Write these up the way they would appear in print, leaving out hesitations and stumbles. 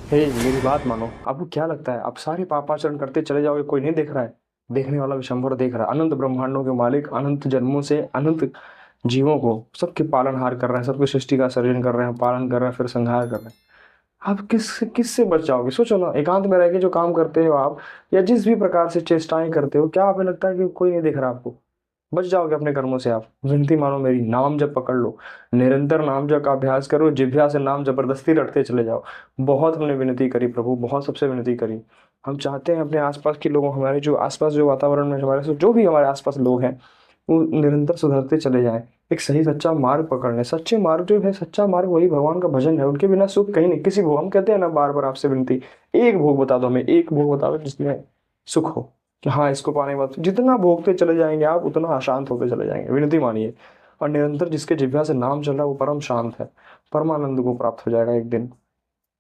हे मेरी बात मानो। आपको क्या लगता है आप सारे पापाचरण करते चले जाओगे, कोई नहीं देख रहा है? देखने वाला विशंभर देख रहा है। अनंत ब्रह्मांडों के मालिक अनंत जन्मों से अनंत जीवों को सबके पालनहार कर रहे हैं, सबकी सृष्टि का सर्जन कर रहे हैं, पालन कर रहे हैं, फिर संहार कर रहे हैं। आप किस से बच जाओगे? सोचो ना, एकांत में रह के जो काम करते हो आप, या जिस भी प्रकार से चेष्टाएं करते हो, क्या आपको लगता है कि कोई नहीं देख रहा आपको? बच जाओगे अपने कर्मों से आप। विनती मानो मेरी, नाम जब पकड़ लो, निरंतर नाम जप का अभ्यास करो, जिह्वा से नाम जबरदस्ती रटते चले जाओ। बहुत हमने विनती करी प्रभु, बहुत सबसे विनती करी। हम चाहते हैं अपने आसपास के लोगों, हमारे जो आसपास जो वातावरण में हमारे जो भी हमारे आसपास लोग हैं, वो निरंतर सुधरते चले जाएं, एक सही सच्चा मार्ग पकड़ लें। सच्चे मार्ग जो है, सच्चा मार्ग वही भगवान का भजन है। उनके बिना सुख कहीं नहीं। किसी भोग, हम कहते हैं ना बार बार आपसे विनती, एक भोग बता दो हमें, एक भोग बता दो जिसमें सुख हो, कि हाँ इसको पाने के बाद जितना भोगते चले जाएंगे आप, उतना अशांत होते चले जाएंगे। विनती मानिए। और निरंतर जिसके जिह्वा से नाम चल रहा है वो परम शांत है, परमानंद को प्राप्त हो जाएगा एक दिन।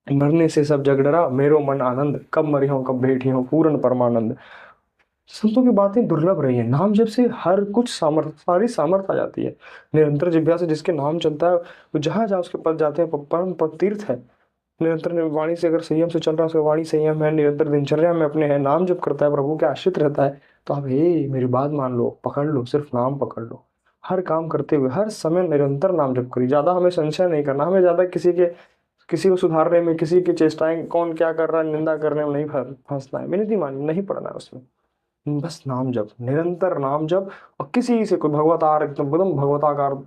मरने से सब जग डरा, मेरो मन आनंद, कब मरी हो कब बैठी हो पूर्ण परमानंद। संतों की बातें दुर्लभ रही हैं। नाम जब से हर कुछ सामर्थ, सारी सामर्थ आ जाती है। निरंतर जिह्वा से जिसके नाम चलता है, वो जहाँ जहाँ उसके पद जाते हैं परम पद तीर्थ है। निरंतर वाणी से अगर संयम से चल रहा है, उसका वाणी संयम है, निरंतर दिनचर्या में अपने है, नाम जप करता है, प्रभु के आश्रित रहता है, तो आप हे मेरी बात मान लो, पकड़ लो, सिर्फ नाम पकड़ लो। हर काम करते हुए हर समय निरंतर नाम जप करिए। ज्यादा हमें संशय नहीं करना, हमें ज्यादा किसी को सुधारने में, किसी की चेष्टाएं कौन क्या कर रहा है निंदा करने में नहीं फंसना है। विनती मानी, नहीं पड़ना है उसमें। बस नाम जप, निरंतर नाम जप। और किसी से कोई भगवतार, एकदम भगवताकार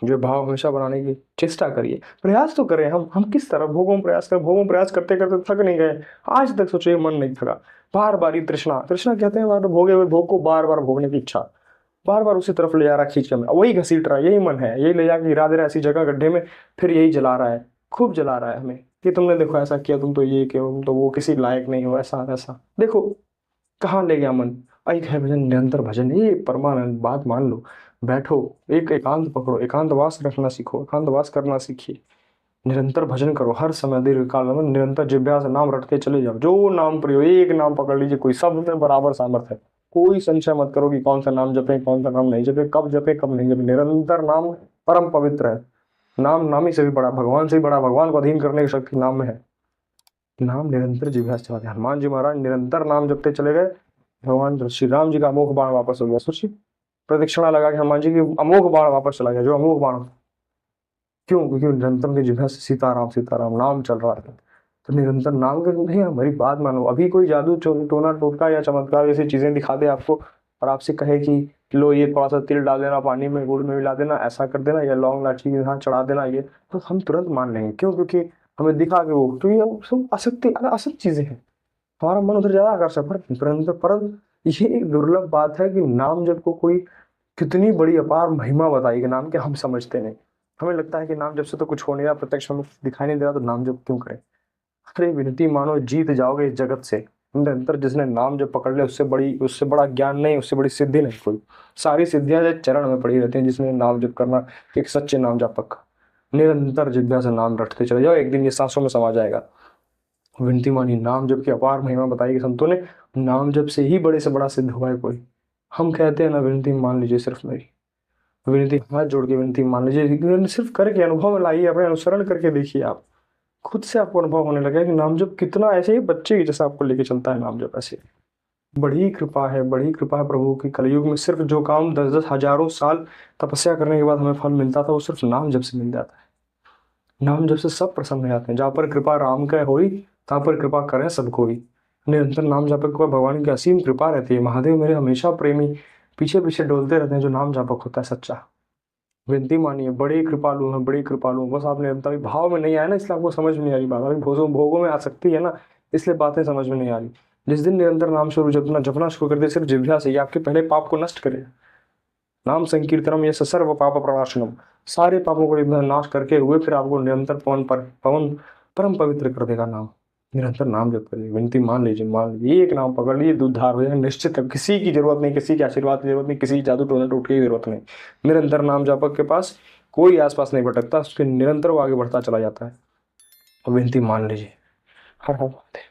जो भाव हमेशा बनाने की चेष्टा करिए। प्रयास तो करें। हम किस तरह भोगों में प्रयास करें, भोगों में प्रयास करते करते थक नहीं गए? आज तक सोचिए, मन नहीं थका। बार बार ये तृष्णा, तृष्णा कहते हैं बार भोगे हुए भोग को बार बार भोगने की इच्छा, बार बार उसी तरफ ले जा रहा है खींच के, वही घसीट रहा है, यही मन है, यही ले जाके गिरा दे रहा है ऐसी जगह गड्ढे में, फिर यही जला रहा है, खूब जला रहा है हमें कि तुमने देखो ऐसा किया, तुम तो ये किया, तुम तो वो, किसी लायक नहीं हो, ऐसा ऐसा। देखो कहाँ ले गया मन। एक है भजन, निरंतर भजन, ये परमानंद। बात मान लो, बैठो, एक एकांत पकड़ो, एकांतवास रखना सीखो, एकांतवास करना सीखिए। निरंतर भजन करो, हर समय दीर्घ काल में निरंतर जिह्वा से नाम रटते चले जाओ। जो नाम प्रयोग, एक नाम पकड़ लीजिए, कोई सब में बराबर सामर्थ्य है। कोई संशय मत करो कि कौन सा नाम जपे, कौन सा नाम नहीं जपे, कब जपे कब नहीं जपे। निरंतर नाम परम पवित्र है। नाम नाम ही से भी बड़ा, भगवान से भी बड़ा, भगवान को अधीन करने की शक्ति नाम में है। नाम निरंतर जिह्वा से चलाते। हनुमान जी महाराज निरंतर नाम जपते चले गए, भगवान श्री राम जी का अमोघ बाण वापस हो गया। सोचिए, प्रदक्षिणा लगा के हनुमान जी की अमोघ बाण वापस चला गया, जो अमोघ बाण। क्यों? क्योंकि निरंतर उनके जिह्वा से सीताराम सीताराम नाम चल रहा है। तो निरंतर नाम के नहीं, हमारी बात मानो। अभी कोई जादू टोना टोटका या चमत्कार जैसी चीजें दिखा दे आपको, और आपसे कहे कि लो ये थोड़ा सा तिल डाल देना, पानी में गुड़ में मिला देना, ऐसा कर देना, या लौंग इलायची यहाँ चढ़ा देना, ये तो हम तुरंत मान लेंगे। क्यों? क्योंकि हमें दिखा के वो, तो ये सब असत्य असत चीजें हैं। हमारा मन उधर ज्यादा आकर्षक, परंतु ये एक दुर्लभ बात है कि नाम जब को कोई कितनी बड़ी अपार महिमा बताई कि नाम के हम समझते नहीं। हमें लगता है कि नाम जब से तो कुछ हो नहीं रहा, प्रत्यक्ष हमें दिखाई नहीं दे रहा, तो नाम जब क्यों करें? अरे विनती मानो, जीत जाओगे इस जगत से। निरंतर जिसने नाम जब पकड़ लिया, उससे बड़ा ज्ञान नहीं, उससे बड़ी सिद्धि नहीं कोई। सारी सिद्धियां जो चरण में पड़ी रहती हैं जिसने नाम जप करना, एक सच्चे नाम जापक का। निरंतर जिज्ञासा से नाम रटते चले जाओ, एक दिन ये सांसों में समा जाएगा। विनती मानी, नाम जप की अपार महिमा बताई कि संतों ने, नाम जप से ही बड़े से बड़ा सिद्ध हुआ है कोई। हम कहते हैं ना, विनती मान लीजिए सिर्फ मेरी, विनती हाथ जोड़ के विनती मान लीजिए, सिर्फ करके अनुभव में लाइए, अपने अनुसरण करके देखिए आप। खुद से आपको अनुभव होने लगा कि नाम जप कितना, ऐसे ही बच्चे की जैसा आपको लेके चलता है नाम जप ऐसे। बड़ी कृपा है, बड़ी कृपा है प्रभु की। कलयुग में सिर्फ जो काम 10-10 हजारों साल तपस्या करने के बाद हमें फल मिलता था, वो सिर्फ नाम जप से मिल जाता है। नाम जप से सब प्रसन्न हो जाते हैं। जहाँ पर कृपा राम का होई, तहाँ पर कृपा करें सब कोई। निरंतर नाम जापक को भगवान की असीम कृपा रहती है। महादेव मेरे हमेशा प्रेमी पीछे पीछे डोलते रहते हैं, जो नाम जापक होता है सच्चा। विनती मानिए, बड़ी कृपालु है, बड़ी कृपालु है। बस आपने अभी भाव में नहीं आया ना, इसलिए आपको समझ में नहीं आ रही बात। अभी भोगों भोगों में आसक्ति है ना, इसलिए बातें समझ में नहीं आ रही। जिस दिन निरंतर नाम शुरू जपना जपना शुरू कर दे, सिर्फ जिह्वा से, ये आपके पहले पाप को नष्ट करे। नाम संकीर्तनम ये सर्व पाप प्रणाशनम, सारे पापों को एकदम नाश करके हुए फिर आपको निरंतर पवन परम पवित्र कर देगा नाम। निरंतर नाम जप करिए। विनती मान लीजिए, मान लीजिए, एक नाम पकड़ लीजिए, उद्धार हो जाए निश्चित है। किसी की जरूरत नहीं, किसी के आशीर्वाद की जरूरत नहीं, किसी जादू टोना टोटके की जरूरत नहीं। निरंतर नाम जापक के पास कोई आसपास नहीं भटकता, उसके निरंतर वो आगे बढ़ता चला जाता है। और विनती मान लीजिए। हर हर महादेव।